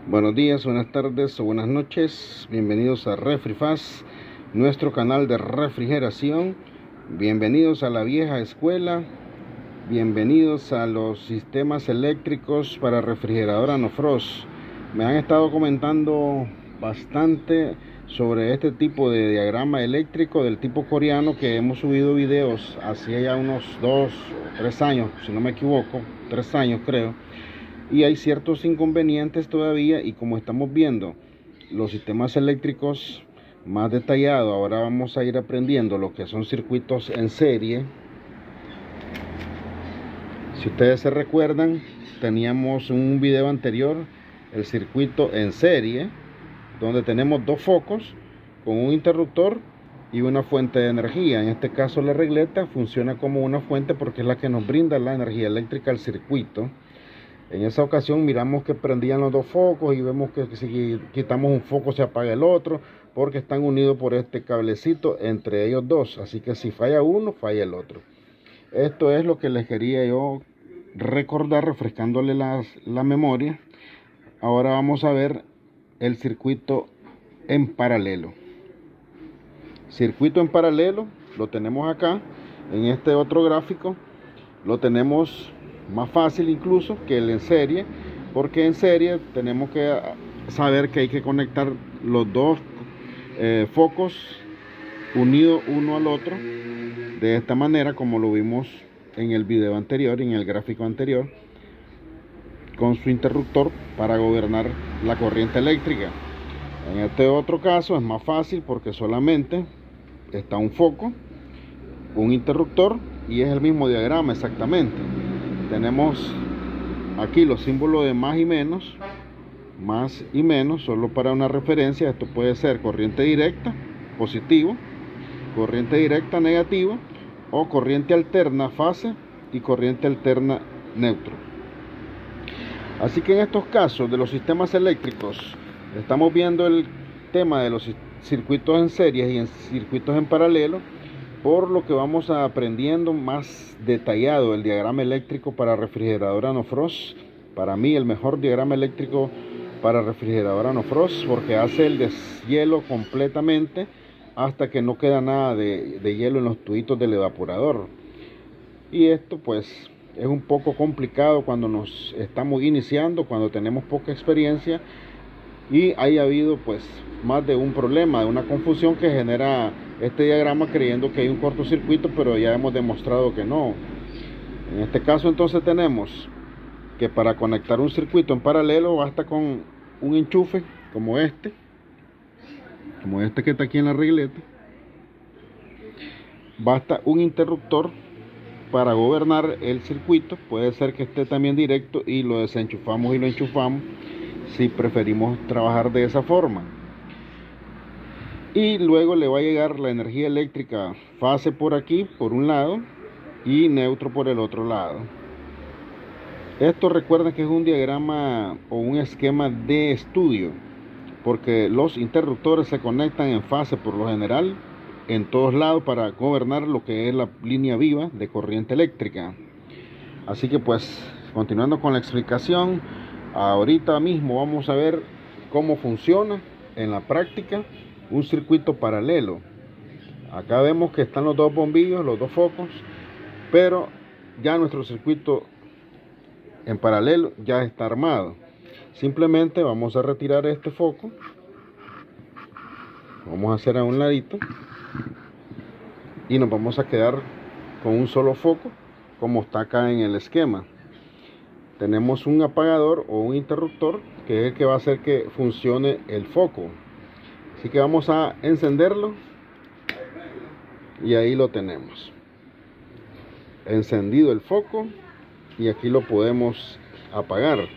Buenos días, buenas tardes o buenas noches. Bienvenidos a RefriFast, nuestro canal de refrigeración. Bienvenidos a la vieja escuela. Bienvenidos a los sistemas eléctricos para refrigeradora No-Frost. Me han estado comentando bastante sobre este tipo de diagrama eléctrico del tipo coreano, que hemos subido videos hace ya unos 2 o 3 años, si no me equivoco, 3 años creo. Y hay ciertos inconvenientes todavía, y como estamos viendo los sistemas eléctricos más detallados, ahora vamos a ir aprendiendo lo que son circuitos en serie. Si ustedes se recuerdan, teníamos un video anterior el circuito en serie, donde tenemos dos focos con un interruptor y una fuente de energía. En este caso la regleta funciona como una fuente porque es la que nos brinda la energía eléctrica al circuito. En esa ocasión miramos que prendían los dos focos y vemos que si quitamos un foco se apaga el otro, porque están unidos por este cablecito entre ellos dos. Así que si falla uno, falla el otro. Esto es lo que les quería yo recordar, refrescándole la memoria. Ahora vamos a ver el circuito en paralelo. Circuito en paralelo lo tenemos acá en este otro gráfico. Lo tenemos más fácil incluso que el en serie, porque en serie tenemos que saber que hay que conectar los dos focos unidos uno al otro de esta manera, como lo vimos en el video anterior, en el gráfico anterior, con su interruptor para gobernar la corriente eléctrica. En este otro caso es más fácil porque solamente está un foco, un interruptor, y es el mismo diagrama exactamente. Tenemos aquí los símbolos de más y menos, solo para una referencia. Esto puede ser corriente directa, positivo, corriente directa, negativo, o corriente alterna, fase, y corriente alterna, neutro. Así que en estos casos de los sistemas eléctricos, estamos viendo el tema de los circuitos en series y en circuitos en paralelo, por lo que vamos aprendiendo más detallado el diagrama eléctrico para refrigeradora No-Frost. Para mí el mejor diagrama eléctrico para refrigeradora No-Frost, porque hace el deshielo completamente hasta que no queda nada de hielo en los tubitos del evaporador. Y esto pues es un poco complicado cuando nos estamos iniciando, cuando tenemos poca experiencia, y haya habido pues más de un problema, de una confusión que genera este diagrama creyendo que hay un cortocircuito, pero ya hemos demostrado que no. En este caso entonces tenemos que para conectar un circuito en paralelo basta con un enchufe como este que está aquí en la regleta. Basta un interruptor para gobernar el circuito. Puede ser que esté también directo y lo desenchufamos y lo enchufamos si preferimos trabajar de esa forma. Y luego le va a llegar la energía eléctrica fase por aquí, por un lado, y neutro por el otro lado. Esto recuerden que es un diagrama o un esquema de estudio, porque los interruptores se conectan en fase por lo general en todos lados para gobernar lo que es la línea viva de corriente eléctrica. Así que pues, continuando con la explicación, ahorita mismo vamos a ver cómo funciona en la práctica un circuito paralelo. Acá vemos que están los dos bombillos, los dos focos, pero ya nuestro circuito en paralelo ya está armado. Simplemente vamos a retirar este foco, vamos a hacer a un ladito, y nos vamos a quedar con un solo foco como está acá en el esquema. Tenemos un apagador o un interruptor que es el que va a hacer que funcione el foco. Así que vamos a encenderlo, y ahí lo tenemos encendido el foco, y aquí lo podemos apagar.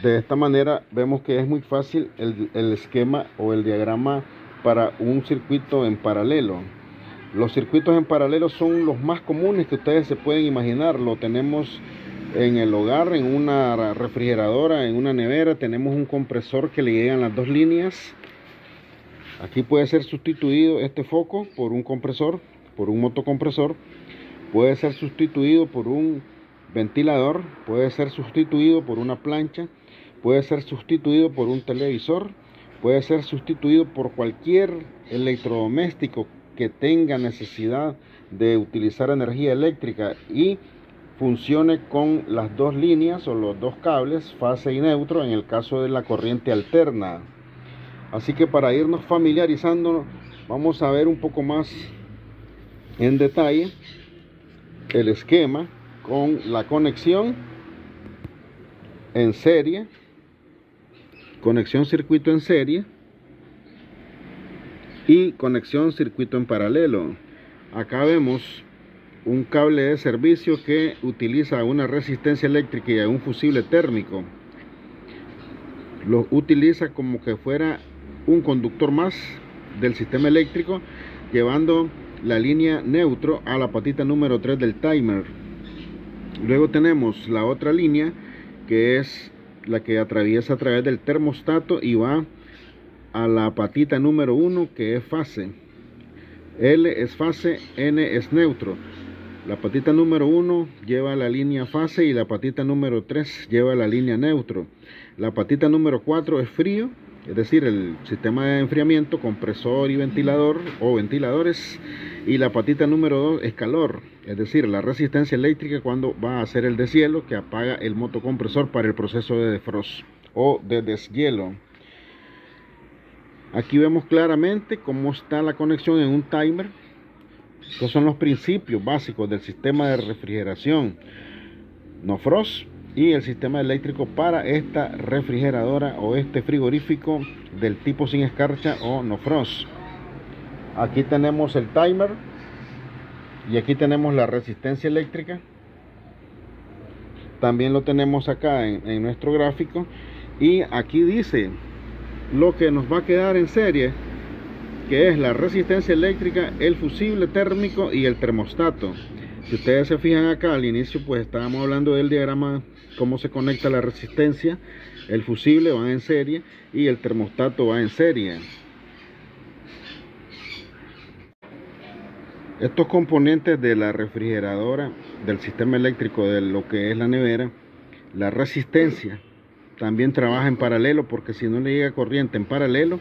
De esta manera vemos que es muy fácil el esquema o el diagrama para un circuito en paralelo. Los circuitos en paralelo son los más comunes que ustedes se pueden imaginar. Lo tenemos en el hogar, en una refrigeradora, en una nevera. Tenemos un compresor que le llegan las dos líneas. Aquí puede ser sustituido este foco por un compresor, por un motocompresor. Puede ser sustituido por un ventilador puede ser sustituido por una plancha, puede ser sustituido por un televisor, puede ser sustituido por cualquier electrodoméstico que tenga necesidad de utilizar energía eléctrica y funcione con las dos líneas o los dos cables, fase y neutro, en el caso de la corriente alterna. Así que para irnos familiarizando, vamos a ver un poco más en detalle el esquema con la conexión en serie, conexión circuito en serie y conexión circuito en paralelo. Acá vemos un cable de servicio que utiliza una resistencia eléctrica y un fusible térmico. Lo utiliza como que fuera un conductor más del sistema eléctrico, llevando la línea neutro a la patita número 3 del timer. Luego tenemos la otra línea, que es la que atraviesa a través del termostato y va a la patita número 1, que es fase. L es fase, N es neutro. La patita número 1 lleva la línea fase y la patita número 3 lleva la línea neutro. La patita número 4 es frío, es decir, el sistema de enfriamiento, compresor y ventilador o ventiladores. Y la patita número 2 es calor, es decir, la resistencia eléctrica cuando va a hacer el deshielo, que apaga el motocompresor para el proceso de defrost o de deshielo. Aquí vemos claramente cómo está la conexión en un timer. Estos son los principios básicos del sistema de refrigeración no frost y el sistema eléctrico para esta refrigeradora o este frigorífico del tipo sin escarcha o no frost. Aquí tenemos el timer y aquí tenemos la resistencia eléctrica. También lo tenemos acá en nuestro gráfico, y aquí dice lo que nos va a quedar en serie, que es la resistencia eléctrica, el fusible térmico y el termostato. Si ustedes se fijan acá al inicio, pues estábamos hablando del diagrama, cómo se conecta la resistencia. El fusible va en serie y el termostato va en serie. Estos componentes de la refrigeradora, del sistema eléctrico, de lo que es la nevera, la resistencia también trabaja en paralelo, porque si no le llega corriente en paralelo,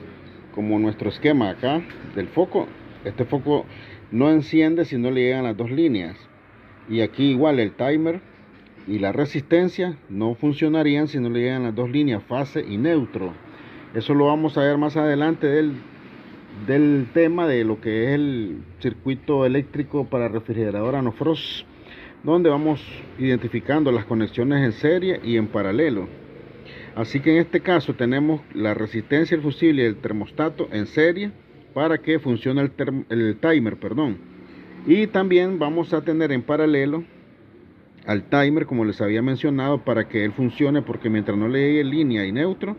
como nuestro esquema acá del foco, este foco no enciende si no le llegan las dos líneas. Y aquí igual el timer y la resistencia no funcionarían si no le llegan las dos líneas, fase y neutro. Eso lo vamos a ver más adelante del tema de lo que es el circuito eléctrico para refrigeradora no frost, donde vamos identificando las conexiones en serie y en paralelo. Así que en este caso tenemos la resistencia, el fusible y el termostato en serie para que funcione el timer, y también vamos a tener en paralelo al timer, como les había mencionado, para que él funcione, porque mientras no le llegue línea y neutro,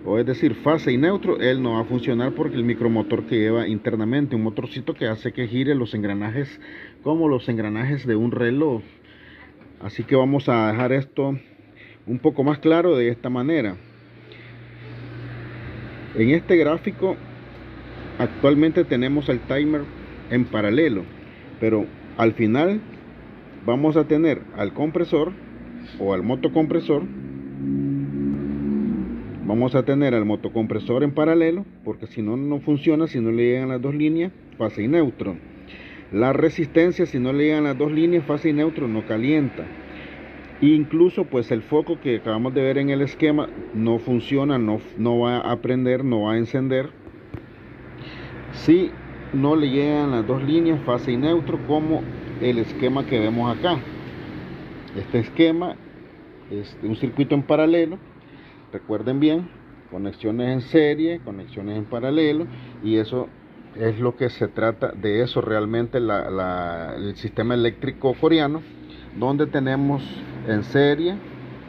o es decir fase y neutro, él no va a funcionar, porque el micromotor que lleva internamente un motorcito que hace que gire los engranajes como los engranajes de un reloj. Así que vamos a dejar esto un poco más claro de esta manera. En este gráfico actualmente tenemos el timer en paralelo, pero al final vamos a tener al compresor o al motocompresor. Vamos a tener al motocompresor en paralelo, porque si no, no funciona si no le llegan las dos líneas, fase y neutro. La resistencia, si no le llegan las dos líneas, fase y neutro, no calienta. Incluso pues el foco que acabamos de ver en el esquema no funciona, no va a prender, no va a encender si no le llegan las dos líneas, fase y neutro, como el esquema que vemos acá. Este esquema es un circuito en paralelo. Recuerden bien, conexiones en serie, conexiones en paralelo, y eso es lo que se trata de eso realmente el sistema eléctrico coreano, donde tenemos en serie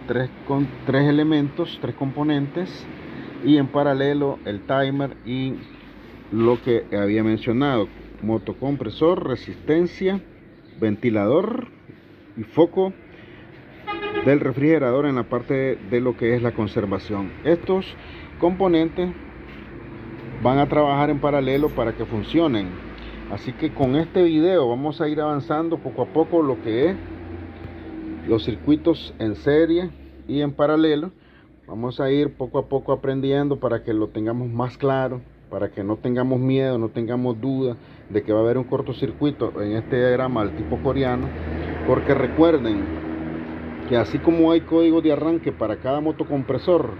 tres elementos, tres componentes, y en paralelo el timer y lo que había mencionado: motocompresor, resistencia, ventilador y foco del refrigerador en la parte de lo que es la conservación. Estos componentes van a trabajar en paralelo para que funcionen. Así que con este video vamos a ir avanzando poco a poco lo que es los circuitos en serie y en paralelo. Vamos a ir poco a poco aprendiendo para que lo tengamos más claro, para que no tengamos miedo, no tengamos duda de que va a haber un cortocircuito en este diagrama del tipo coreano, porque recuerden que así como hay código de arranque para cada motocompresor,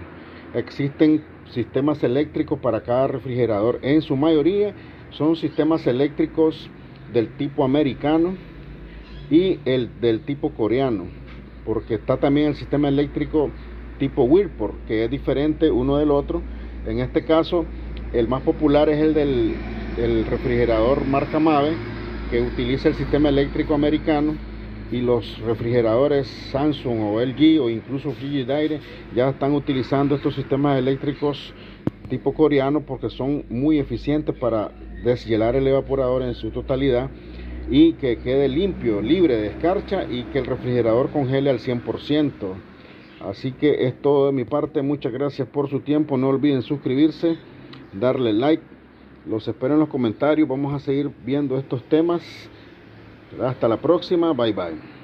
existen sistemas eléctricos para cada refrigerador. En su mayoría son sistemas eléctricos del tipo americano y el del tipo coreano, porque está también el sistema eléctrico tipo Whirlpool, que es diferente uno del otro. En este caso, el más popular es el del refrigerador marca Mave, que utiliza el sistema eléctrico americano, y los refrigeradores Samsung o LG o incluso Frigidaire ya están utilizando estos sistemas eléctricos tipo coreano, porque son muy eficientes para deshielar el evaporador en su totalidad y que quede limpio, libre de escarcha, y que el refrigerador congele al 100%. Así que es todo de mi parte. Muchas gracias por su tiempo. No olviden suscribirse, darle like. Los espero en los comentarios. Vamos a seguir viendo estos temas. Hasta la próxima. Bye bye.